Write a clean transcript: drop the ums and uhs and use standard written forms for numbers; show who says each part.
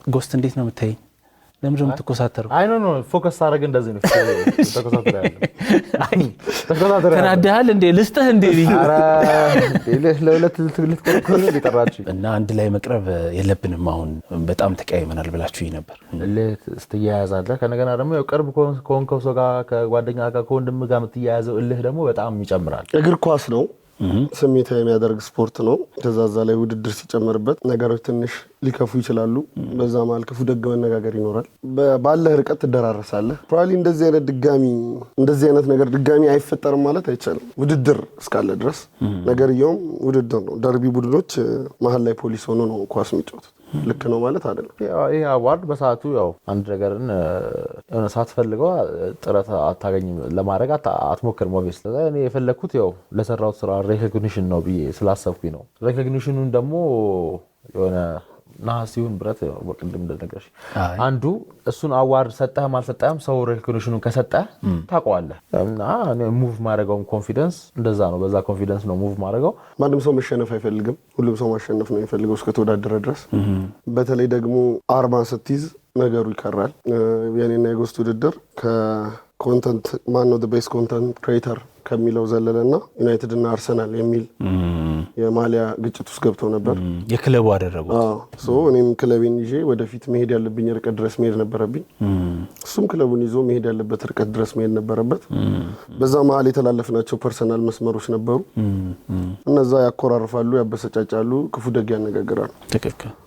Speaker 1: ጎስት እንዴት ነው የምታየኝ? ለምንድን ነው የምትኮሳተረው?
Speaker 2: አይ ኖ ፎከስ አደረገ እንደዚህ ነው ተኮሳተረ ያለው ተኮሳተረ
Speaker 1: ተናደሃል እንዴ? ልስጥህ እንዴ?
Speaker 2: ኧረ ለሁለት ልትቆርቆር ሊጠራችሁ
Speaker 1: እና አንድ ላይ መቅረብ የለብንም አሁን በጣም ተቀያይመናል ብላችሁ ነበር።
Speaker 2: ለስትያያዛለህ ከነገና ደግሞ ያው ቅርብ ኮንኮ ሰው ጋር ከጓደኛ ጋር ከወንድም ጋር የምትያያዘው እልህ ደግሞ በጣም ይጨምራል።
Speaker 3: እግር ኳስ ነው ስሜታዊ የሚያደርግ ስፖርት ነው። ተዛዛ ላይ ውድድር ሲጨመርበት ነገሮች ትንሽ ሊከፉ ይችላሉ። በዛ መሃል ክፉ ደግ መነጋገር ይኖራል። ባለህ ርቀት ትደራረሳለህ። ፕሮባብሊ እንደዚህ አይነት ነገር ድጋሚ አይፈጠርም ማለት አይቻልም። ውድድር እስካለ ድረስ ነገርየውም ውድድር ነው። ደርቢ ቡድኖች መሃል ላይ ፖሊስ ሆኖ ነው ኳስ የሚጫወቱት። ልክ ነው ማለት አይደለም።
Speaker 2: ይሄ አዋርድ በሰዓቱ ያው አንድ ነገርን የሆነ ሳትፈልገው ጥረት አታገኝም ለማድረግ አትሞክርም። ሞቢስ እኔ የፈለኩት ያው ለሰራው ስራ ሪኮግኒሽን ነው ብዬ ስላሰብኩኝ ነው። ሪኮግኒሽኑን ደግሞ የሆነ ናሲውን ብረት ወቅድም እንደነገርሽ አንዱ እሱን አዋርድ ሰጠህም አልሰጠህም ሰው ሪኮግኒሽኑን ከሰጠህ ታውቀዋለህ። እና እኔ ሙቭ ማድረገውም ኮንፊደንስ እንደዛ ነው። በዛ ኮንፊደንስ ነው ሙቭ ማድረገው።
Speaker 3: ማንም ሰው መሸነፍ አይፈልግም። ሁሉም ሰው ማሸነፍ ነው የሚፈልገው እስከተወዳደረ ድረስ። በተለይ ደግሞ አርማ ስትይዝ ነገሩ ይከራል። የኔና የጎስት ውድድር ከኮንተንት ማን ነው ቤስት ኮንተንት ክሬተር ከሚለው ዘለለና ዩናይትድ እና አርሰናል የሚል የማሊያ ግጭት ውስጥ ገብተው ነበር።
Speaker 1: የክለቡ አደረጉት።
Speaker 3: እኔም ክለቤን ይዤ ወደፊት መሄድ ያለብኝ ርቀት ድረስ መሄድ ነበረብኝ። እሱም ክለቡን ይዞ መሄድ ያለበት ርቀት ድረስ መሄድ ነበረበት። በዛ መሀል የተላለፍናቸው ፐርሰናል መስመሮች ነበሩ። እነዛ ያኮራርፋሉ፣ ያበሰጫጫሉ፣ ክፉ ደግ ያነጋግራሉ።
Speaker 1: ትክክል።